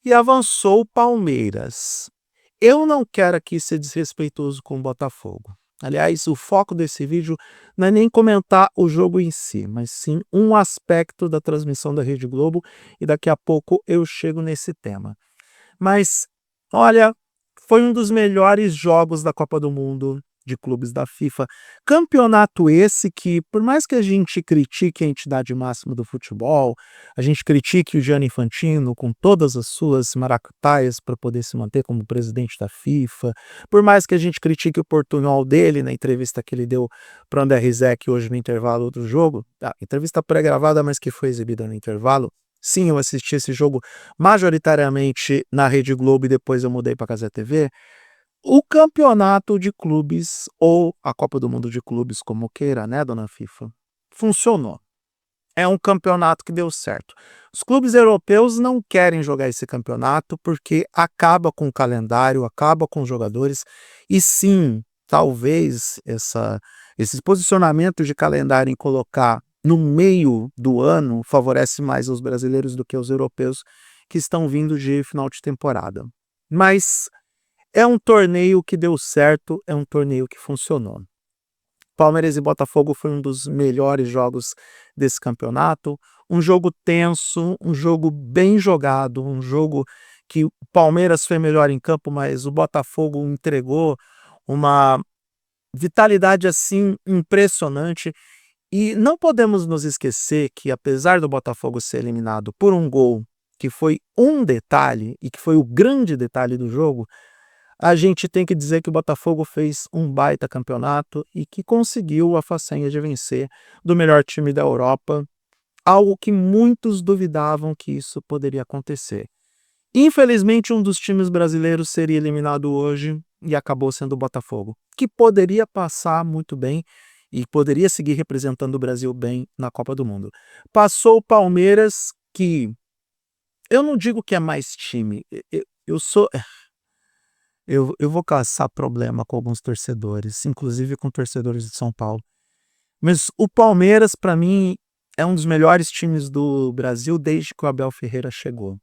e avançou o Palmeiras. Eu não quero aqui ser desrespeitoso com o Botafogo. Aliás, o foco desse vídeo não é nem comentar o jogo em si, mas sim um aspecto da transmissão da Rede Globo, e daqui a pouco eu chego nesse tema. Mas, olha, foi um dos melhores jogos da Copa do Mundo de clubes da FIFA. Campeonato esse que, por mais que a gente critique a entidade máxima do futebol, a gente critique o Gianni Infantino com todas as suas maracutaias para poder se manter como presidente da FIFA, por mais que a gente critique o portunhol dele na entrevista que ele deu para o André Rizek hoje no intervalo do jogo, entrevista pré-gravada, mas que foi exibida no intervalo. Sim, eu assisti esse jogo majoritariamente na Rede Globo e depois eu mudei para a Cazé TV. O campeonato de clubes, ou a Copa do Mundo de clubes, como queira, né, dona FIFA, funcionou. É um campeonato que deu certo. Os clubes europeus não querem jogar esse campeonato porque acaba com o calendário, acaba com os jogadores, e sim, talvez esse posicionamento de calendário em colocar no meio do ano favorece mais os brasileiros do que os europeus que estão vindo de final de temporada. Mas é um torneio que deu certo, é um torneio que funcionou. Palmeiras e Botafogo foi um dos melhores jogos desse campeonato, um jogo tenso, um jogo bem jogado, um jogo que o Palmeiras foi melhor em campo, mas o Botafogo entregou uma vitalidade assim impressionante. E não podemos nos esquecer que, apesar do Botafogo ser eliminado por um gol, que foi um detalhe e que foi o grande detalhe do jogo, a gente tem que dizer que o Botafogo fez um baita campeonato e que conseguiu a façanha de vencer do melhor time da Europa, algo que muitos duvidavam que isso poderia acontecer. Infelizmente, um dos times brasileiros seria eliminado hoje e acabou sendo o Botafogo, que poderia passar muito bem e poderia seguir representando o Brasil bem na Copa do Mundo. Passou o Palmeiras, que eu não digo que é mais time, eu vou caçar problema com alguns torcedores, inclusive com torcedores de São Paulo. Mas o Palmeiras, para mim, é um dos melhores times do Brasil desde que o Abel Ferreira chegou.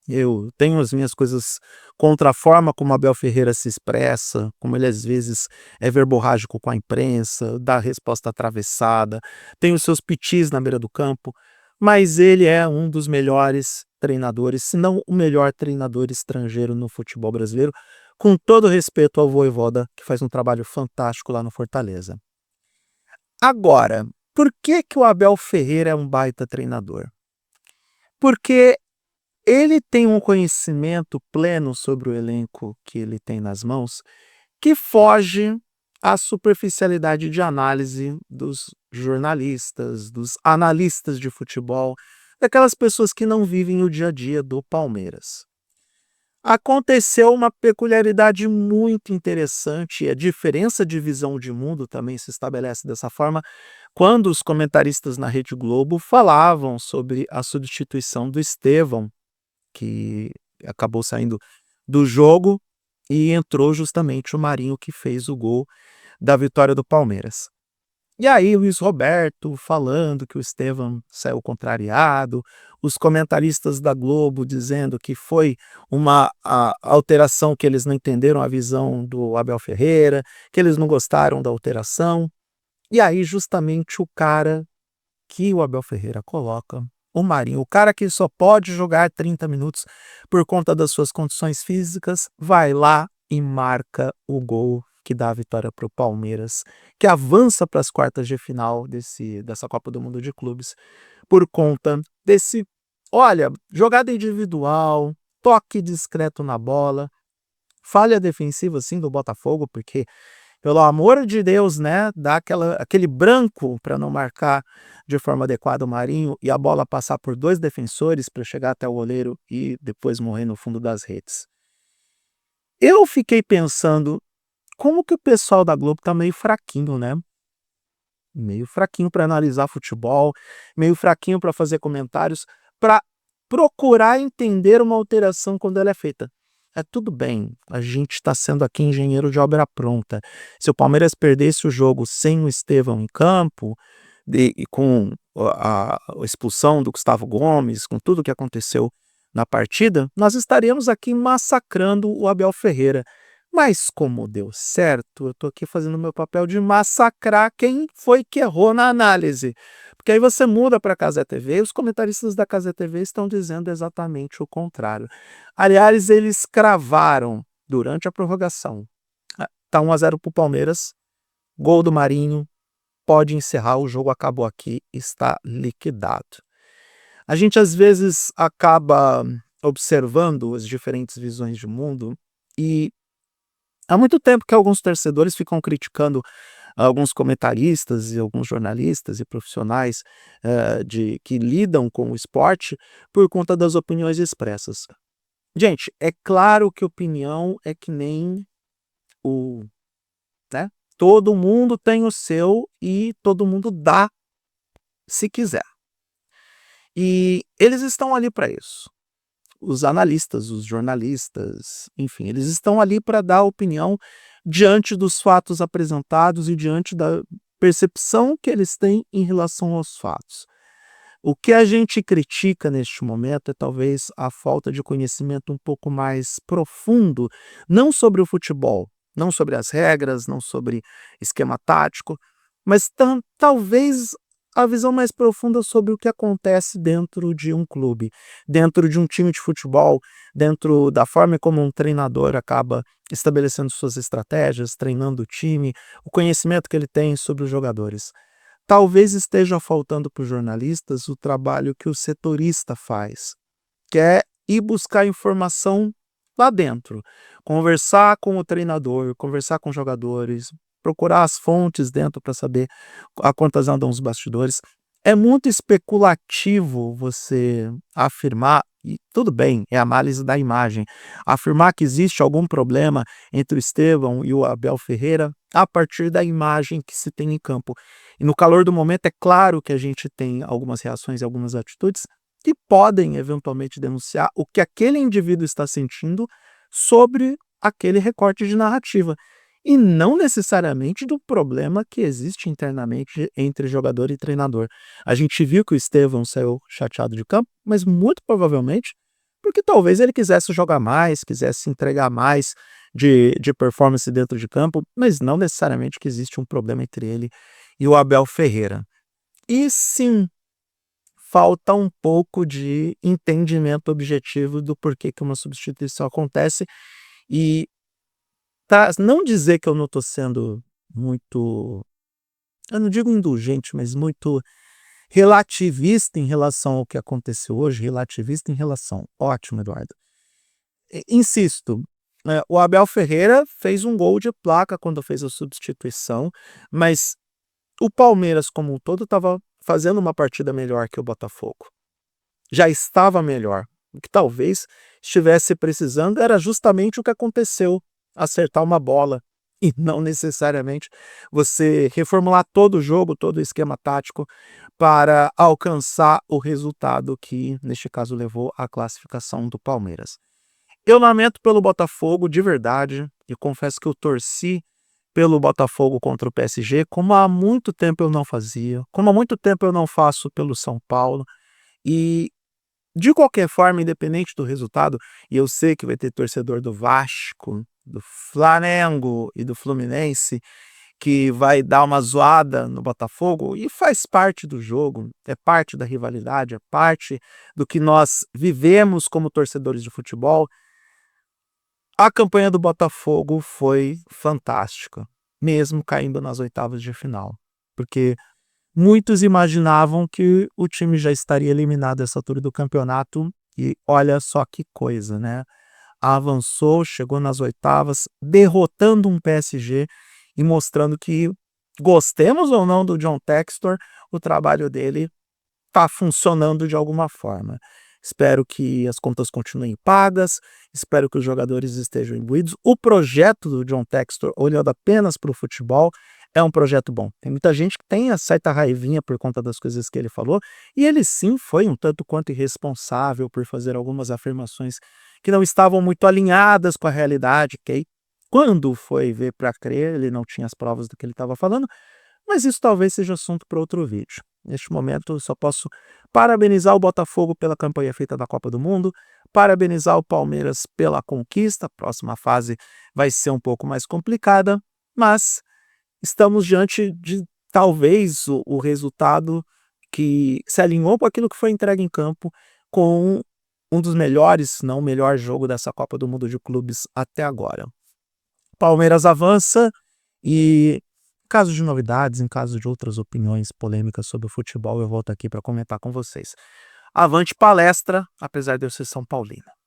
Eu tenho as minhas coisas contra a forma como o Abel Ferreira se expressa, como ele às vezes é verborrágico com a imprensa, dá resposta atravessada, tem os seus pitis na beira do campo, mas ele é um dos melhores treinadores, se não o melhor treinador estrangeiro no futebol brasileiro, com todo respeito ao Vojvoda, que faz um trabalho fantástico lá no Fortaleza. Agora, por que que o Abel Ferreira é um baita treinador? Porque ele tem um conhecimento pleno sobre o elenco que ele tem nas mãos, que foge à superficialidade de análise dos jornalistas, dos analistas de futebol, daquelas pessoas que não vivem o dia a dia do Palmeiras. Aconteceu uma peculiaridade muito interessante, e a diferença de visão de mundo também se estabelece dessa forma, quando os comentaristas na Rede Globo falavam sobre a substituição do Estevão, que acabou saindo do jogo e entrou justamente o Marinho, que fez o gol da vitória do Palmeiras. E aí o Luiz Roberto falando que o Estevão saiu contrariado, os comentaristas da Globo dizendo que foi uma alteração que eles não entenderam a visão do Abel Ferreira, que eles não gostaram da alteração. E aí justamente o cara que o Abel Ferreira coloca, o Marinho, o cara que só pode jogar 30 minutos por conta das suas condições físicas, vai lá e marca o gol que dá a vitória para o Palmeiras, que avança para as quartas de final dessa Copa do Mundo de Clubes, por conta desse, olha, jogada individual, toque discreto na bola, falha defensiva sim do Botafogo, porque pelo amor de Deus, né, dá aquele branco para não marcar de forma adequada o Marinho e a bola passar por 2 defensores para chegar até o goleiro e depois morrer no fundo das redes. Eu fiquei pensando, como que o pessoal da Globo tá meio fraquinho, né? Meio fraquinho para analisar futebol, meio fraquinho para fazer comentários, para procurar entender uma alteração quando ela é feita. É tudo bem, a gente está sendo aqui engenheiro de obra pronta. Se o Palmeiras perdesse o jogo sem o Estevão em campo, e com a expulsão do Gustavo Gomes, com tudo que aconteceu na partida, nós estaríamos aqui massacrando o Abel Ferreira. Mas como deu certo, eu estou aqui fazendo o meu papel de massacrar quem foi que errou na análise. Porque aí você muda para a Cazé TV e os comentaristas da Cazé TV estão dizendo exatamente o contrário. Aliás, eles cravaram durante a prorrogação. Tá 1-0 para o Palmeiras, gol do Marinho, pode encerrar, o jogo acabou aqui, está liquidado. A gente às vezes acaba observando as diferentes visões de mundo e há muito tempo que alguns torcedores ficam criticando alguns comentaristas e alguns jornalistas e profissionais que lidam com o esporte por conta das opiniões expressas. Gente, é claro que opinião é que nem o, né? Todo mundo tem o seu e todo mundo dá se quiser. E eles estão ali para isso. Os analistas, os jornalistas, enfim, eles estão ali para dar opinião diante dos fatos apresentados e diante da percepção que eles têm em relação aos fatos. O que a gente critica neste momento é talvez a falta de conhecimento um pouco mais profundo, não sobre o futebol, não sobre as regras, não sobre esquema tático, mas talvez a visão mais profunda sobre o que acontece dentro de um clube, dentro de um time de futebol, dentro da forma como um treinador acaba estabelecendo suas estratégias, treinando o time, o conhecimento que ele tem sobre os jogadores. Talvez esteja faltando para os jornalistas o trabalho que o setorista faz, que é ir buscar informação lá dentro, conversar com o treinador, conversar com os jogadores, procurar as fontes dentro para saber a quantas andam os bastidores. É muito especulativo você afirmar, e tudo bem, é análise da imagem, afirmar que existe algum problema entre o Estevão e o Abel Ferreira a partir da imagem que se tem em campo. E no calor do momento é claro que a gente tem algumas reações e algumas atitudes que podem eventualmente denunciar o que aquele indivíduo está sentindo sobre aquele recorte de narrativa. E não necessariamente do problema que existe internamente entre jogador e treinador. A gente viu que o Estevão saiu chateado de campo, mas muito provavelmente porque talvez ele quisesse jogar mais, quisesse entregar mais de performance dentro de campo, mas não necessariamente que existe um problema entre ele e o Abel Ferreira. E sim, falta um pouco de entendimento objetivo do porquê que uma substituição acontece e não dizer que eu não estou sendo muito, eu não digo indulgente, mas muito relativista em relação ao que aconteceu hoje, relativista em relação. Ótimo, Eduardo. Insisto, o Abel Ferreira fez um gol de placa quando fez a substituição, mas o Palmeiras como um todo estava fazendo uma partida melhor que o Botafogo. Já estava melhor. O que talvez estivesse precisando era justamente o que aconteceu, acertar uma bola e não necessariamente você reformular todo o jogo, todo o esquema tático para alcançar o resultado que, neste caso, levou à classificação do Palmeiras. Eu lamento pelo Botafogo, de verdade, e confesso que eu torci pelo Botafogo contra o PSG, como há muito tempo eu não fazia, como há muito tempo eu não faço pelo São Paulo, e de qualquer forma, independente do resultado, e eu sei que vai ter torcedor do Vasco, do Flamengo e do Fluminense, que vai dar uma zoada no Botafogo, e faz parte do jogo, é parte da rivalidade, é parte do que nós vivemos como torcedores de futebol. A campanha do Botafogo foi fantástica, mesmo caindo nas oitavas de final, porque muitos imaginavam que o time já estaria eliminado essa altura do campeonato e olha só que coisa, né? Avançou, chegou nas oitavas, derrotando um PSG e mostrando que, gostemos ou não do John Textor, o trabalho dele está funcionando de alguma forma. Espero que as contas continuem pagas, espero que os jogadores estejam imbuídos. O projeto do John Textor, olhando apenas para o futebol, é um projeto bom. Tem muita gente que tem a certa raivinha por conta das coisas que ele falou, e ele sim foi um tanto quanto irresponsável por fazer algumas afirmações que não estavam muito alinhadas com a realidade, ok? Quando foi ver para crer, ele não tinha as provas do que ele estava falando, mas isso talvez seja assunto para outro vídeo. Neste momento, eu só posso parabenizar o Botafogo pela campanha feita na Copa do Mundo, parabenizar o Palmeiras pela conquista. A próxima fase vai ser um pouco mais complicada, mas estamos diante de talvez o resultado que se alinhou com aquilo que foi entregue em campo, com um dos melhores, se não o melhor jogo dessa Copa do Mundo de clubes até agora. Palmeiras avança e, em caso de novidades, em caso de outras opiniões polêmicas sobre o futebol, eu volto aqui para comentar com vocês. Avante palestra, apesar de eu ser São Paulino.